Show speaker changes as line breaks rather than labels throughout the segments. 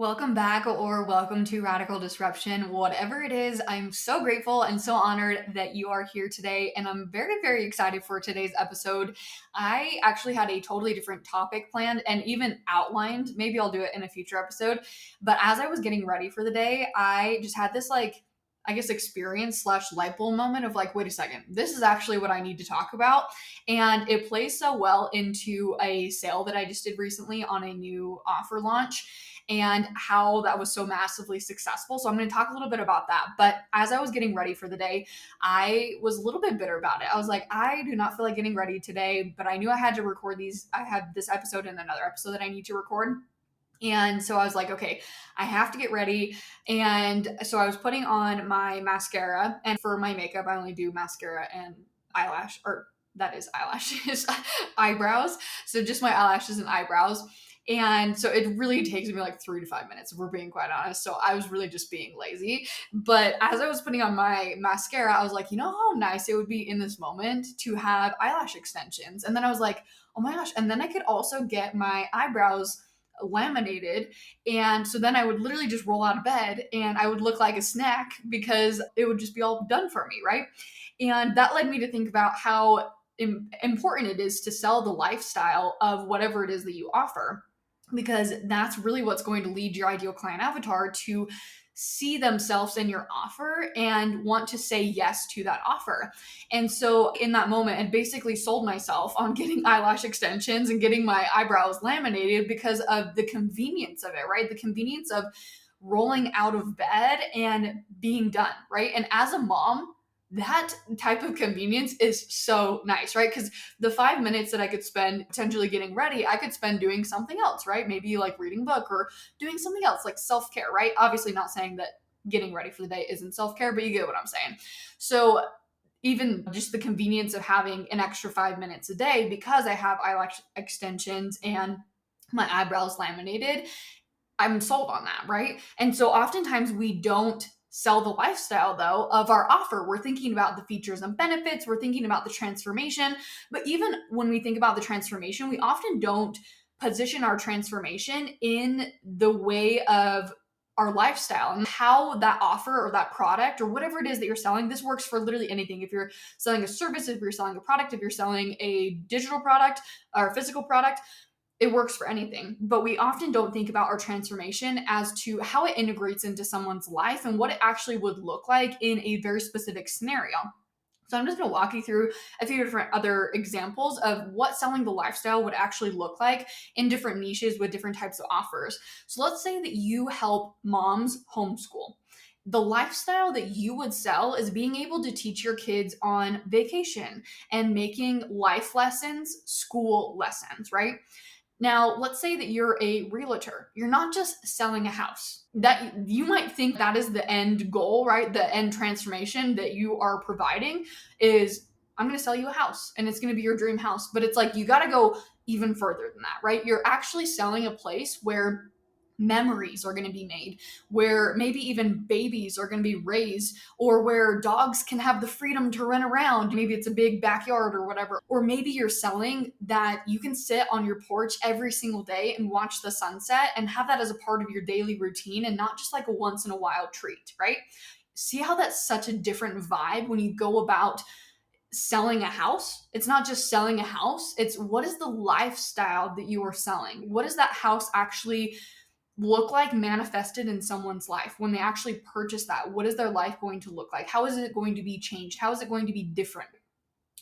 Welcome back or welcome to Radical Disruption. Whatever it is, I'm so grateful and so honored that you are here today. And I'm very, very excited for today's episode. I actually had a totally different topic planned and even outlined. Maybe I'll do it in a future episode. But as I was getting ready for the day, I just had this I guess experience slash light bulb moment of like, wait a second, this is actually what I need to talk about. And it plays so well into a sale that I just did recently on a new offer launch and how that was so massively successful. So I'm going to talk a little bit about that. But as I was getting ready for the day, I was a little bit bitter about it. I was like, I do not feel like getting ready today, but I knew I had to record these. I had this episode and another episode that I need to record. And so I was like, okay, I have to get ready. And so I was putting on my mascara. And for my makeup, I only do mascara and eyelash, or that is eyelashes, eyebrows. So just my eyelashes and eyebrows. And so it really takes me like 3 to 5 minutes, if we're being quite honest. So I was really just being lazy. But as I was putting on my mascara, I was like, you know how nice it would be in this moment to have eyelash extensions. And then I was like, oh my gosh. And then I could also get my eyebrows laminated. And so then I would literally just roll out of bed and I would look like a snack because it would just be all done for me, right? And that led me to think about how important it is to sell the lifestyle of whatever it is that you offer, because that's really what's going to lead your ideal client avatar to see themselves in your offer and want to say yes to that offer. And so in that moment, I basically sold myself on getting eyelash extensions and getting my eyebrows laminated because of the convenience of it, right? The convenience of rolling out of bed and being done, right? And as a mom, that type of convenience is so nice, right? Because the 5 minutes that I could spend potentially getting ready, I could spend doing something else, right? Maybe like reading a book or doing something else like self-care, right? Obviously not saying that getting ready for the day isn't self-care, but you get what I'm saying. So even just the convenience of having an extra 5 minutes a day because I have eyelash extensions and my eyebrows laminated, I'm sold on that, right? And so oftentimes we don't sell the lifestyle though of our offer. We're thinking about the features and benefits, we're thinking about the transformation. But even when we think about the transformation, we often don't position our transformation in the way of our lifestyle and how that offer or that product or whatever it is that you're selling. This works for literally anything. If you're selling a service, if you're selling a product, if you're selling a digital product or a physical product, it works for anything. But we often don't think about our transformation as to how it integrates into someone's life and what it actually would look like in a very specific scenario. So I'm just going to walk you through a few different other examples of what selling the lifestyle would actually look like in different niches with different types of offers. So let's say that you help moms homeschool. The lifestyle that you would sell is being able to teach your kids on vacation and making life lessons school lessons, right? Now, let's say that you're a realtor. You're not just selling a house. That you might think that is the end goal, right? The end transformation that you are providing is I'm going to sell you a house and it's going to be your dream house. But it's like you got to go even further than that, right? You're actually selling a place where memories are going to be made, where maybe even babies are going to be raised, or where dogs can have the freedom to run around. Maybe it's a big backyard or whatever. Or maybe you're selling that you can sit on your porch every single day and watch the sunset and have that as a part of your daily routine and not just like a once in a while treat, right? See how that's such a different vibe when you go about selling a house. It's not just selling a house, it's what is the lifestyle that you are selling? What does that house actually look like manifested in someone's life when they actually purchase that? What is their life going to look like? How is it going to be changed? How is it going to be different?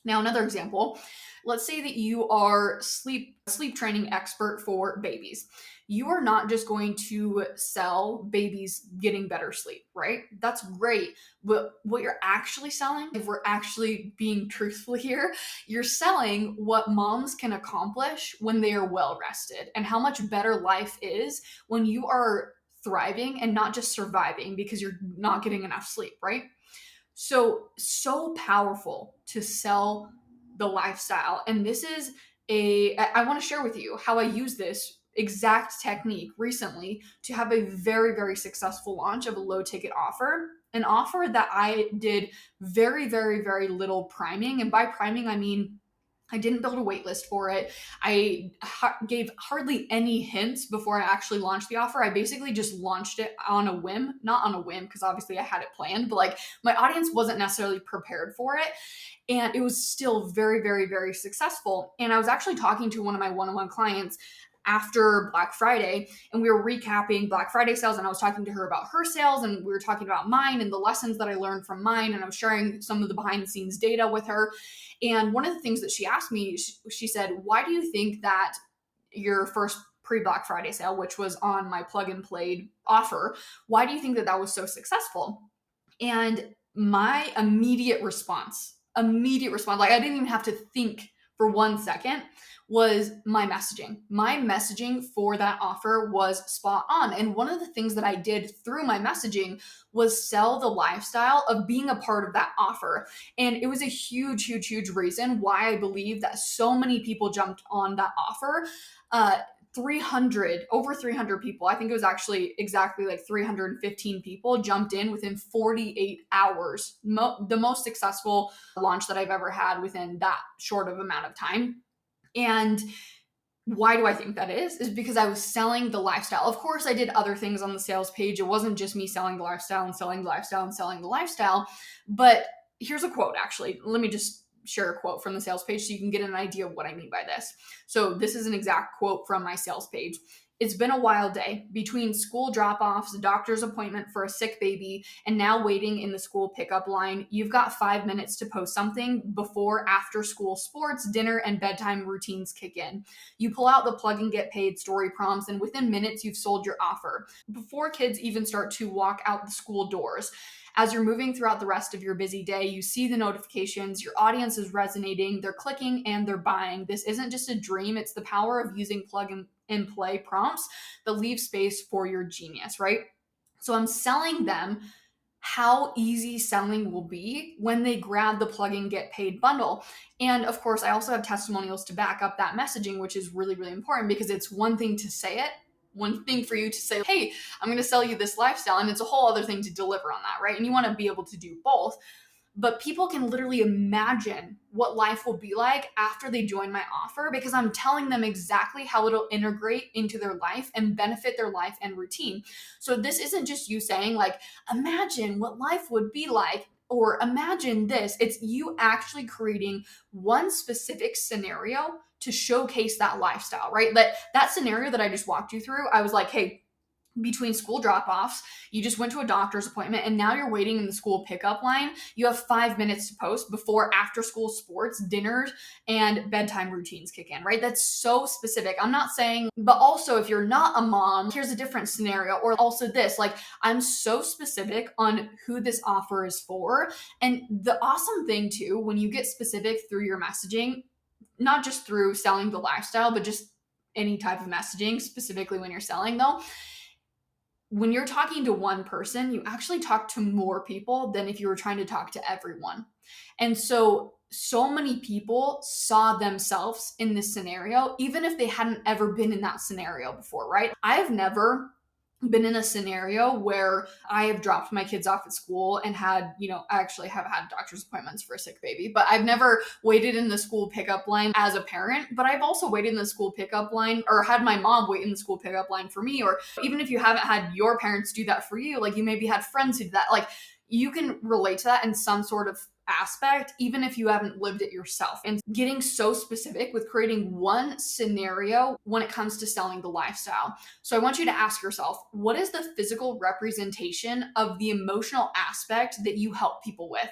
Now, another example, let's say that you are sleep training expert for babies. You are not just going to sell babies getting better sleep, right? That's great. But what you're actually selling, if we're actually being truthful here, you're selling what moms can accomplish when they are well rested and how much better life is when you are thriving and not just surviving because you're not getting enough sleep, right? So powerful to sell the lifestyle. And this is I want to share with you how I use this exact technique recently to have a very, very successful launch of a low ticket offer, an offer that I did very, very, very little priming. And by priming, I mean I didn't build a wait list for it. I gave hardly any hints before I actually launched the offer. I basically just launched it on a whim, not on a whim, because obviously I had it planned, but like my audience wasn't necessarily prepared for it. And it was still very, very, very successful. And I was actually talking to one of my one-on-one clients after Black Friday, and we were recapping Black Friday sales, and I was talking to her about her sales, and we were talking about mine and the lessons that I learned from mine, and I was sharing some of the behind the scenes data with her. And one of the things that she asked me, she said, why do you think that your first pre-Black Friday sale, which was on my plug and play offer, why do you think that that was so successful? And my immediate response, like I didn't even have to think for 1 second, was my messaging. My messaging for that offer was spot on. And one of the things that I did through my messaging was sell the lifestyle of being a part of that offer. And it was a huge, huge, huge reason why I believe that so many people jumped on that offer. 300, over 300 people, I think it was actually exactly like 315 people jumped in within 48 hours. The most successful launch that I've ever had within that short of amount of time. And why do I think that is because I was selling the lifestyle. Of course, I did other things on the sales page. It wasn't just me selling the lifestyle and selling the lifestyle and selling the lifestyle. But here's a quote, actually. Let me just share a quote from the sales page so you can get an idea of what I mean by this. So this is an exact quote from my sales page. It's been a wild day between school drop-offs, doctor's appointment for a sick baby, and now waiting in the school pickup line. You've got 5 minutes to post something before after school sports, dinner, and bedtime routines kick in. You pull out the plug and get paid story prompts, and within minutes, you've sold your offer before kids even start to walk out the school doors. As you're moving throughout the rest of your busy day, you see the notifications, your audience is resonating, they're clicking, and they're buying. This isn't just a dream, it's the power of using plug and play prompts that leave space for your genius, right? So I'm selling them how easy selling will be when they grab the plug and get paid bundle. And of course, I also have testimonials to back up that messaging, which is really, really important because it's one thing to say it, one thing for you to say, hey, I'm going to sell you this lifestyle. And it's a whole other thing to deliver on that, right? And you want to be able to do both. But people can literally imagine what life will be like after they join my offer because I'm telling them exactly how it'll integrate into their life and benefit their life and routine. So this isn't just you saying, like, imagine what life would be like, or imagine this. It's you actually creating one specific scenario to showcase that lifestyle, right? That scenario that I just walked you through, I was like, hey, between school drop-offs, you just went to a doctor's appointment, and now you're waiting in the school pickup line. You have 5 minutes to post before after school sports, dinners, and bedtime routines kick in, right? That's so specific. I'm not saying, but also if you're not a mom, here's a different scenario. Or also this, like, I'm so specific on who this offer is for. And the awesome thing too, when you get specific through your messaging, not just through selling the lifestyle, but just any type of messaging, specifically when you're selling though, when you're talking to one person, you actually talk to more people than if you were trying to talk to everyone. And so many people saw themselves in this scenario, even if they hadn't ever been in that scenario before, right? I've never been in a scenario where I have dropped my kids off at school and had, I actually have had doctor's appointments for a sick baby, but I've never waited in the school pickup line as a parent. But I've also waited in the school pickup line or had my mom wait in the school pickup line for me. Or even if you haven't had your parents do that for you, like you maybe had friends who did that, like you can relate to that in some sort of aspect, even if you haven't lived it yourself. And getting so specific with creating one scenario when it comes to selling the lifestyle. So I want you to ask yourself, what is the physical representation of the emotional aspect that you help people with?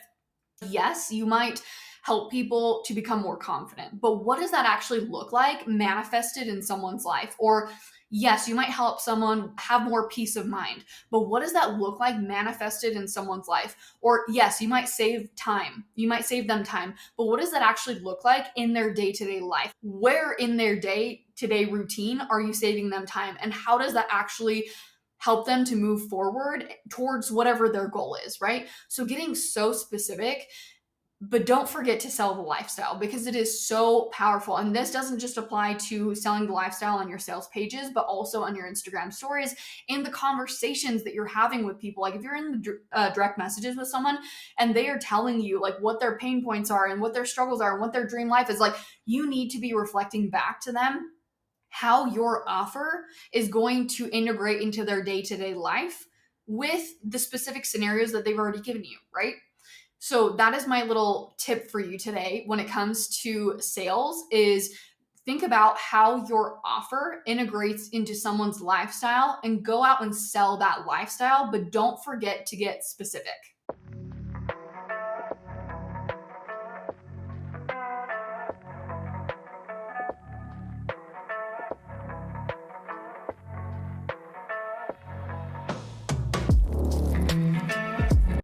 Yes, you might help people to become more confident, but what does that actually look like manifested in someone's life? Or yes, you might help someone have more peace of mind, but what does that look like manifested in someone's life? Or yes, you might save time. You might save them time, but what does that actually look like in their day-to-day life? Where in their day-to-day routine are you saving them time? And how does that actually help them to move forward towards whatever their goal is, right? So getting so specific But don't forget to sell the lifestyle because it is so powerful. And this doesn't just apply to selling the lifestyle on your sales pages, but also on your Instagram stories and the conversations that you're having with people. Like if you're in the direct messages with someone and they are telling you like what their pain points are and what their struggles are and what their dream life is, like you need to be reflecting back to them how your offer is going to integrate into their day-to-day life with the specific scenarios that they've already given you, right? So that is my little tip for you today when it comes to sales is think about how your offer integrates into someone's lifestyle and go out and sell that lifestyle, but don't forget to get specific.